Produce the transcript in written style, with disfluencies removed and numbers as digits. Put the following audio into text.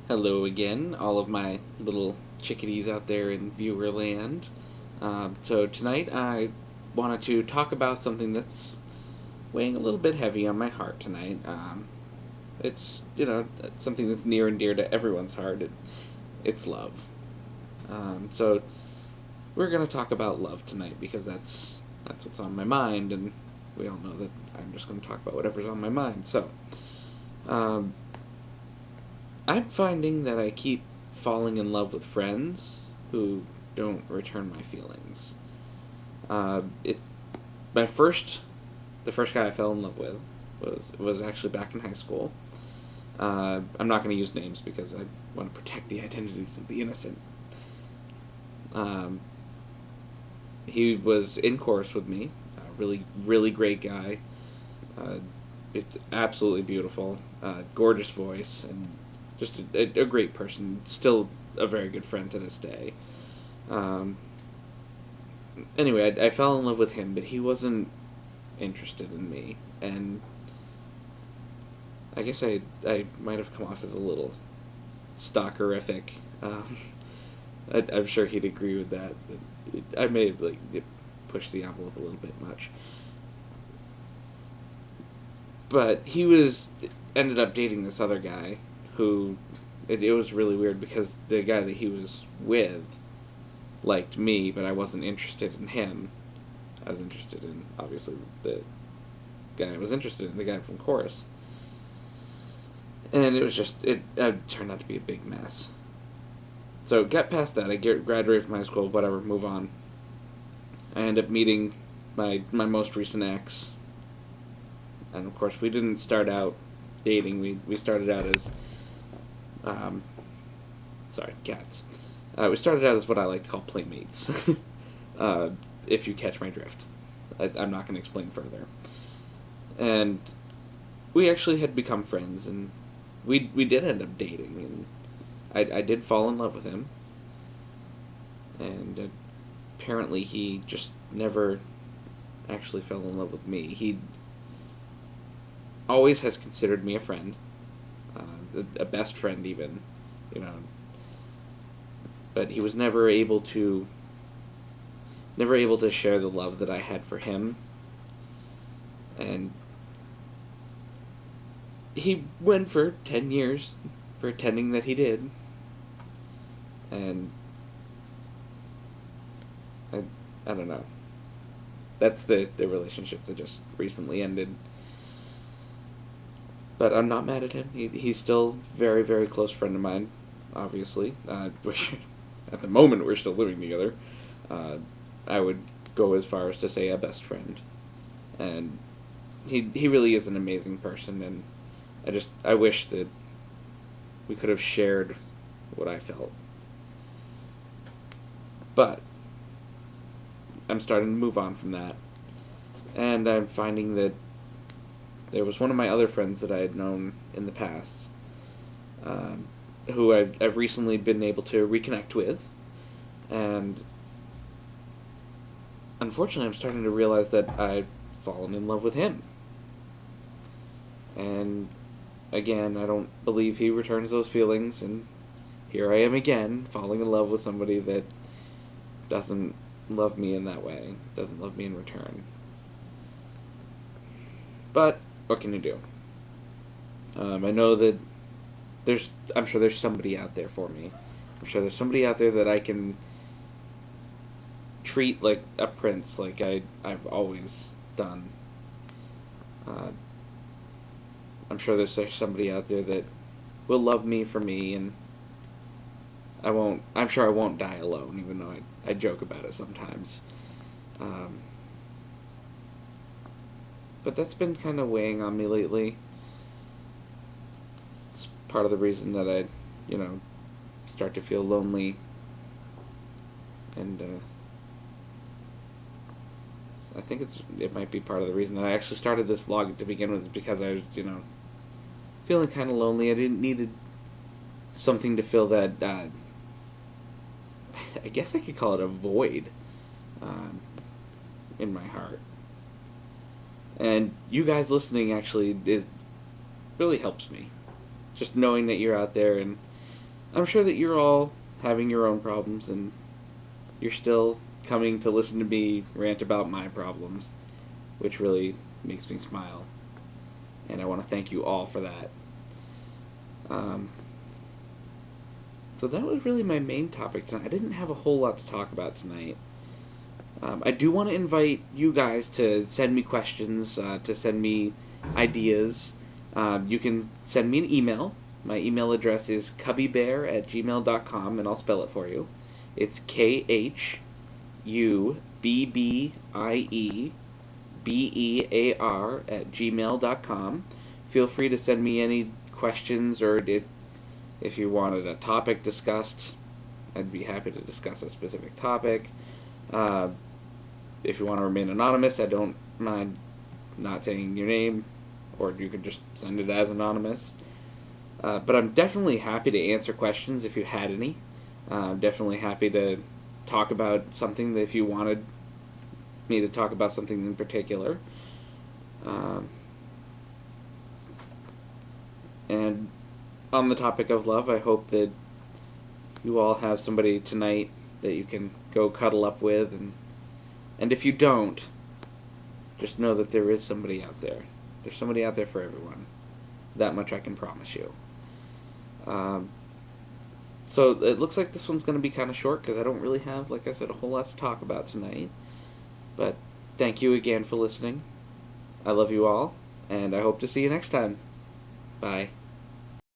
Hello again, all of my little chickadees out there in viewer land. So tonight I wanted to talk about something that's weighing a little bit heavy on my heart tonight. It's something that's near and dear to everyone's heart. It's love. So we're gonna talk about love tonight because that's what's on my mind, and we all know that I'm just gonna talk about whatever's on my mind. So. Um, I'm finding that I keep falling in love with friends who don't return my feelings. It my first the first guy I fell in love with was actually back in high school. I'm not going to use names because I want to protect the identities of the innocent. Um, he was in chorus with me. A really really great guy. Uh, it's absolutely beautiful, gorgeous voice, and just a great person. Still a very good friend to this day. Um, anyway, I fell in love with him, but he wasn't interested in me, and I guess I might have come off as a little stalkerific. Um, I'm sure he'd agree with that. I may have pushed the envelope a little bit much, but he was ended up dating this other guy who it was really weird because the guy that he was with liked me, but I wasn't interested in him. I was interested in, obviously, the guy I was interested in, the guy from chorus. And it was just, it turned out to be a big mess. So get past that. I graduated from high school, whatever, move on. I end up meeting my most recent ex. And of course, we didn't start out dating. We started out as, um, sorry, cats. We started out as what I like to call playmates. uh, if you catch my drift. I'm not going to explain further. And we actually had become friends, and we did end up dating, and I did fall in love with him, and apparently he just never actually fell in love with me. He always has considered me a friend, a best friend even, you know, but he was never able to share the love that I had for him, and he went for 10 years pretending that he did, and I, I don't know. That's the relationship that just recently ended. But I'm not mad at him. He's still very, very close friend of mine, obviously. At the moment, we're still living together. Uh, I would go as far as to say a best friend. And he really is an amazing person, and I wish that we could have shared what I felt. But I'm starting to move on from that, and I'm finding that there was one of my other friends that I had known in the past, um, who I've recently been able to reconnect with, and unfortunately, I'm starting to realize that I've fallen in love with him. And again, I don't believe he returns those feelings, and here I am again, falling in love with somebody that doesn't love me in that way, doesn't love me in return. But what can you do? I know that I'm sure there's somebody out there for me. I'm sure there's somebody out there that I can treat like a prince, like I've always done. Uh, I'm sure there's somebody out there that will love me for me, and I won't. I'm sure I won't die alone, even though I joke about it sometimes. Um, but that's been kind of weighing on me lately. It's part of the reason that you know, start to feel lonely, and I think it might be part of the reason that I actually started this vlog to begin with, because I was, feeling kind of lonely. I didn't needed something to fill that. I guess I could call it a void um, in my heart. And you guys listening actually it really helps me. Just knowing that you're out there, and I'm sure that you're all having your own problems, and you're still coming to listen to me rant about my problems, which really makes me smile. And I want to thank you all for that. So that was really my main topic tonight. I didn't have a whole lot to talk about tonight. I do want to invite you guys to send me questions, to send me ideas. You can send me an email. My email address is cubbybear@gmail.com, and I'll spell it for you. It's KHUBBIEBEAR@gmail.com. Feel free to send me any questions, or if you wanted a topic discussed, I'd be happy to discuss a specific topic. If you want to remain anonymous, I don't mind not saying your name, or you can just send it as anonymous. But I'm definitely happy to answer questions if you had any. I'm definitely happy to talk about something that if you wanted me to talk about something in particular. And on the topic of love, I hope that you all have somebody tonight that you can go cuddle up with, and if you don't, just know that there is somebody out there. There's somebody out there for everyone. That much I can promise you. So it looks like this one's going to be kind of short because I don't really have, like I said, a whole lot to talk about tonight. But thank you again for listening. I love you all, and I hope to see you next time. Bye.